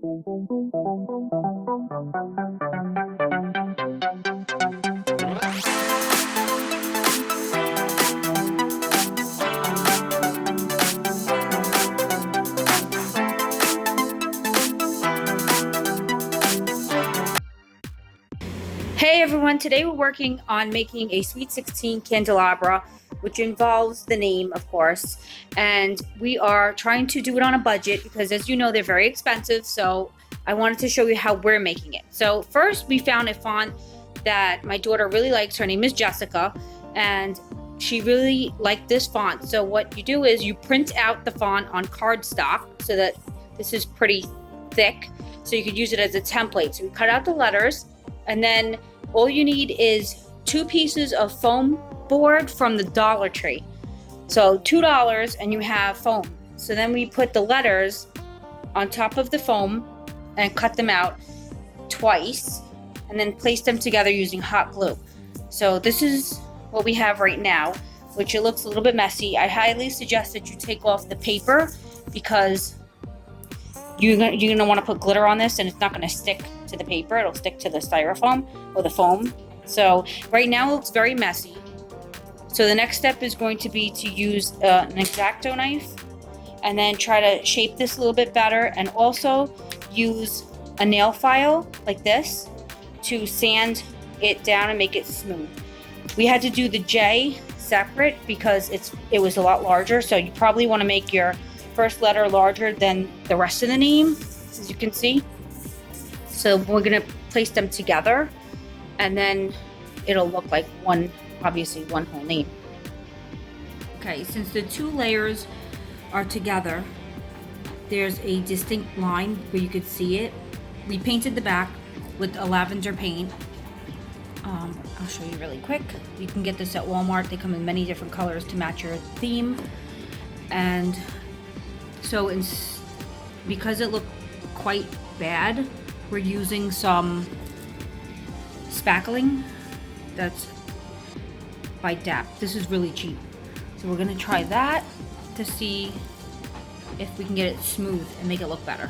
Hey everyone, today we're working on making a Sweet 16 candelabra, which involves the name, of course, and we are trying to do it on a budget because, as you know, they're very expensive, so I wanted to show you how we're making it. So first, we found a font that my daughter really likes. Her name is Jessica, and she really liked this font. So what you do is you print out the font on cardstock so that this is pretty thick, so you could use it as a template. So we cut out the letters, and then all you need is 2 pieces of foam board from the Dollar Tree. So $2 and you have foam. So then we put the letters on top of the foam and cut them out twice and then place them together using hot glue. So this is what we have right now, which it looks a little bit messy. I highly suggest that you take off the paper because you're gonna want to put glitter on this and it's not gonna stick to the paper. It'll stick to the styrofoam or the foam. So right now it looks very messy. So the next step is going to be to use an X-Acto knife and then try to shape this a little bit better, and also use a nail file like this to sand it down and make it smooth. We had to do the J separate because it was a lot larger, so you probably want to make your first letter larger than the rest of the name, as you can see. So we're gonna place them together and then it'll look like one whole name. Okay, since the 2 layers are together, there's a distinct line where you could see it. We painted the back with a lavender paint. I'll show you really quick. You can get this at Walmart. They come in many different colors to match your theme. And so because it looked quite bad, we're using some spackling that's by DAP. This is really cheap. So we're gonna try that to see if we can get it smooth and make it look better.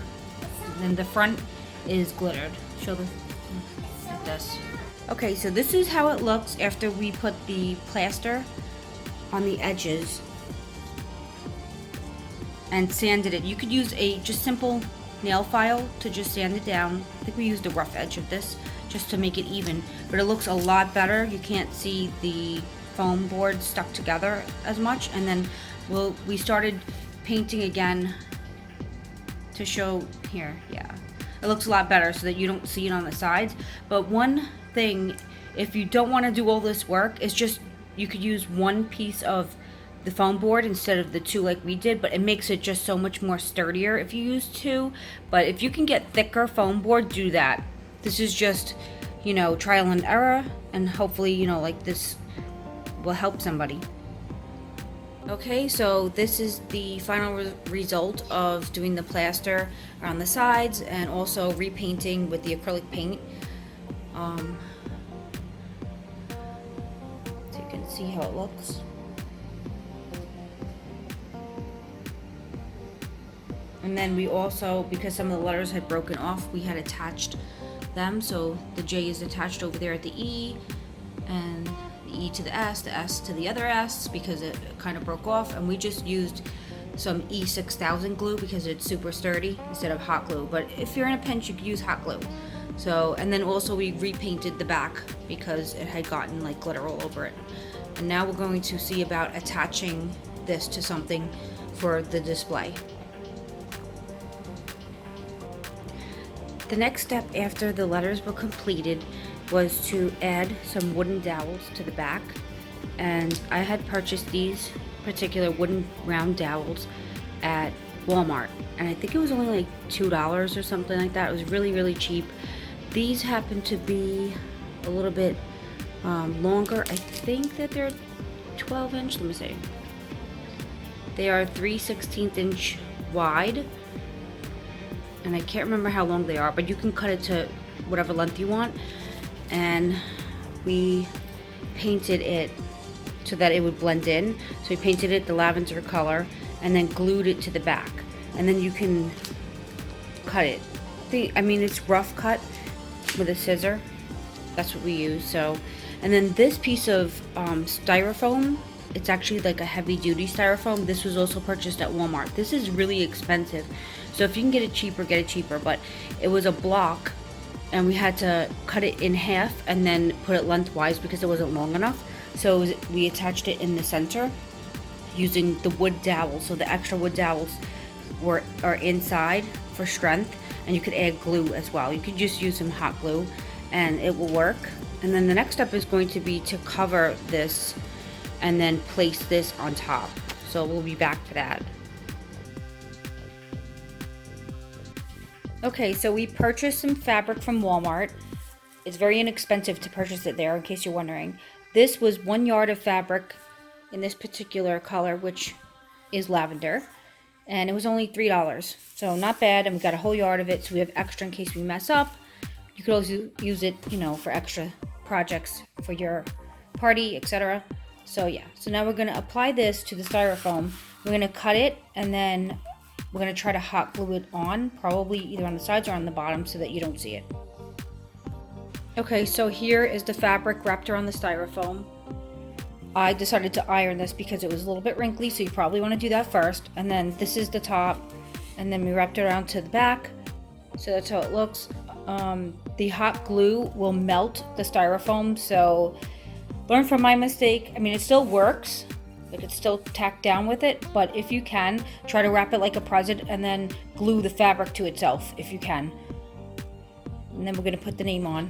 And then the front is glittered. Show this like this. Okay, so this is how it looks after we put the plaster on the edges and sanded it. You could use a just simple nail file to just sand it down. I think we used a rough edge of this just to make it even, but it looks a lot better. You can't see the foam board stuck together as much. And then we started painting again to show here. Yeah, it looks a lot better so that you don't see it on the sides. But one thing, if you don't want to do all this work, is just you could use 1 piece of the foam board instead of the 2 like we did, but it makes it just so much more sturdier if you use 2. But if you can get thicker foam board, do that. This is just, trial and error, and hopefully, like this will help somebody. Okay, so this is the final result of doing the plaster around the sides and also repainting with the acrylic paint. So you can see how it looks. And then we also, because some of the letters had broken off, we had attached them. So the J is attached over there at the E, and the E to the S to the other S because it kind of broke off. And we just used some E6000 glue because it's super sturdy instead of hot glue. But if you're in a pinch, you could use hot glue. So, and then also we repainted the back because it had gotten like glitter all over it. And now we're going to see about attaching this to something for the display. The next step after the letters were completed was to add some wooden dowels to the back, and I had purchased these particular wooden round dowels at Walmart, and I think it was only like $2 or something like that. It was really, really cheap. These happen to be a little bit longer. I think that they're 12 inch, let me see. They are 3/16 inch wide, and I can't remember how long they are, but you can cut it to whatever length you want. And we painted it so that it would blend in. So we painted it the lavender color and then glued it to the back. And then you can cut it I mean, it's rough cut with a scissor. That's what we use. So, and then this piece of styrofoam, it's actually like a heavy duty styrofoam. This was also purchased at Walmart. This is really expensive. So if you can get it cheaper, get it cheaper. But it was a block and we had to cut it in half and then put it lengthwise because it wasn't long enough. So we attached it in the center using the wood dowels. So the extra wood dowels are inside for strength, and you could add glue as well. You could just use some hot glue and it will work. And then the next step is going to be to cover this and then place this on top. So we'll be back to that. Okay, so we purchased some fabric from Walmart. It's very inexpensive to purchase it there, in case you're wondering. This was 1 yard of fabric in this particular color, which is lavender, and it was only $3. So not bad, and we got a whole yard of it, so we have extra in case we mess up. You could also use it, you know, for extra projects for your party, etc. So yeah, so now we're gonna apply this to the styrofoam. We're gonna cut it, and then we're gonna try to hot glue it on, probably either on the sides or on the bottom so that you don't see it. Okay, so here is the fabric wrapped around the styrofoam. I decided to iron this because it was a little bit wrinkly, so you probably want to do that first. And then this is the top, and then we wrapped it around to the back. So that's how it looks. The hot glue will melt the styrofoam, so learn from my mistake. I mean, it still works. Like, it's still tacked down with it, but if you can, try to wrap it like a present and then glue the fabric to itself if you can. And then we're going to put the name on.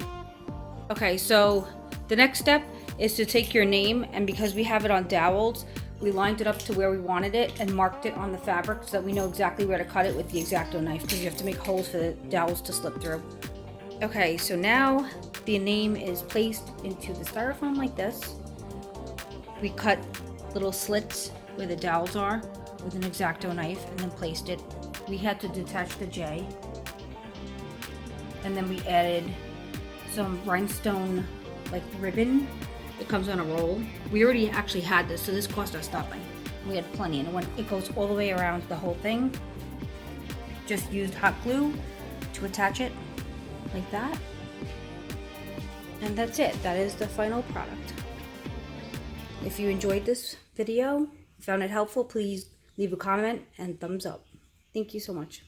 Okay, so the next step is to take your name, and because we have it on dowels, we lined it up to where we wanted it and marked it on the fabric so that we know exactly where to cut it with the X-Acto knife, because you have to make holes for the dowels to slip through. Okay, so now the name is placed into the styrofoam like this. We cut little slits where the dowels are with an X-Acto knife and then placed it. We had to detach the J, and then we added some rhinestone like ribbon. It comes on a roll. We already actually had this, so this cost us nothing. We had plenty, and when it goes all the way around the whole thing, just used hot glue to attach it like that, and that's it. That is the final product. If you enjoyed this video, found it helpful, please leave a comment and thumbs up. Thank you so much.